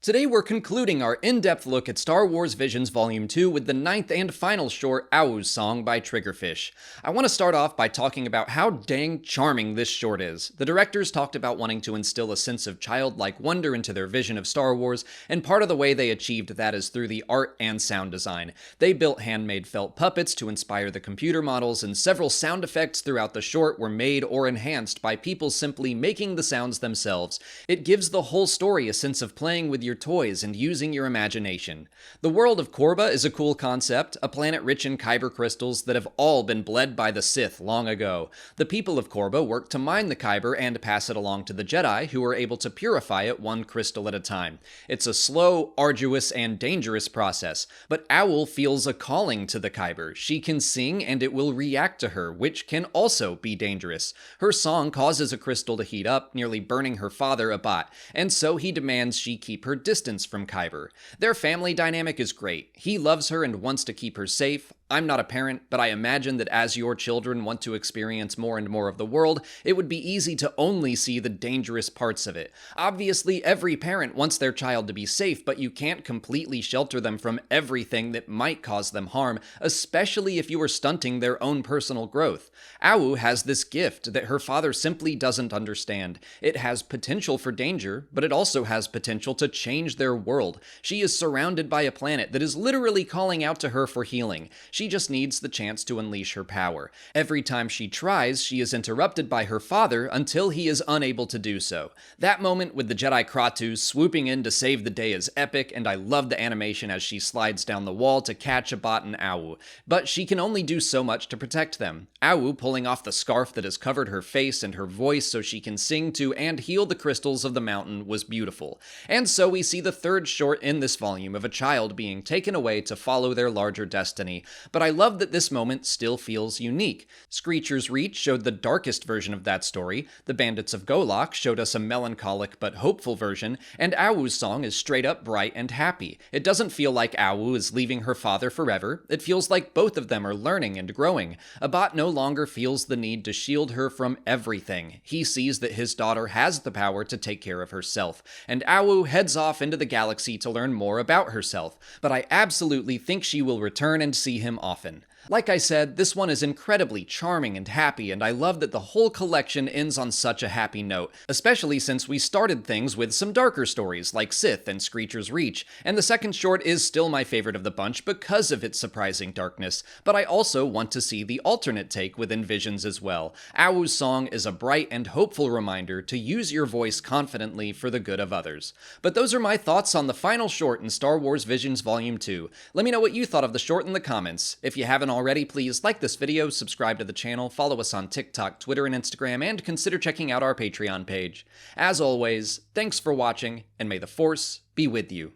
Today we're concluding our in-depth look at Star Wars Visions Volume 2 with the ninth and final short, Au's Song by Triggerfish. I want to start off by talking about how dang charming this short is. The directors talked about wanting to instill a sense of childlike wonder into their vision of Star Wars, and part of the way they achieved that is through the art and sound design. They built handmade felt puppets to inspire the computer models, and several sound effects throughout the short were made or enhanced by people simply making the sounds themselves. It gives the whole story a sense of playing with your toys and using your imagination. The world of Korba is a cool concept, a planet rich in kyber crystals that have all been bled by the Sith long ago. The people of Korba work to mine the kyber and pass it along to the Jedi, who are able to purify it one crystal at a time. It's a slow, arduous, and dangerous process, but Owl feels a calling to the kyber. She can sing and it will react to her, which can also be dangerous. Her song causes a crystal to heat up, nearly burning her father Abat, and so he demands she keep her distance from Kyber. Their family dynamic is great. He loves her and wants to keep her safe. I'm not a parent, but I imagine that as your children want to experience more and more of the world, it would be easy to only see the dangerous parts of it. Obviously, every parent wants their child to be safe, but you can't completely shelter them from everything that might cause them harm, especially if you are stunting their own personal growth. Au has this gift that her father simply doesn't understand. It has potential for danger, but it also has potential to change their world. She is surrounded by a planet that is literally calling out to her for healing. She just needs the chance to unleash her power. Every time she tries, she is interrupted by her father until he is unable to do so. That moment with the Jedi Kratu swooping in to save the day is epic, and I love the animation as she slides down the wall to catch Abat and Au. But she can only do so much to protect them. Au pulling off the scarf that has covered her face and her voice so she can sing to and heal the crystals of the mountain was beautiful. And so we see the third short in this volume of a child being taken away to follow their larger destiny. But I love that this moment still feels unique. Screecher's Reach showed the darkest version of that story, the Bandits of Golak showed us a melancholic but hopeful version, and Au's song is straight up bright and happy. It doesn't feel like Au is leaving her father forever, it feels like both of them are learning and growing. Abat no longer feels the need to shield her from everything. He sees that his daughter has the power to take care of herself, and Au heads off into the galaxy to learn more about herself, but I absolutely think she will return and see him often. Like I said, this one is incredibly charming and happy, and I love that the whole collection ends on such a happy note, especially since we started things with some darker stories like Sith and Screecher's Reach, and the second short is still my favorite of the bunch because of its surprising darkness, but I also want to see the alternate take within Visions as well. Au's song is a bright and hopeful reminder to use your voice confidently for the good of others. But those are my thoughts on the final short in Star Wars Visions Volume 2. Let me know what you thought of the short in the comments. If you haven't already, please like this video, subscribe to the channel, follow us on TikTok, Twitter, and Instagram, and consider checking out our Patreon page. As always, thanks for watching, and may the Force be with you.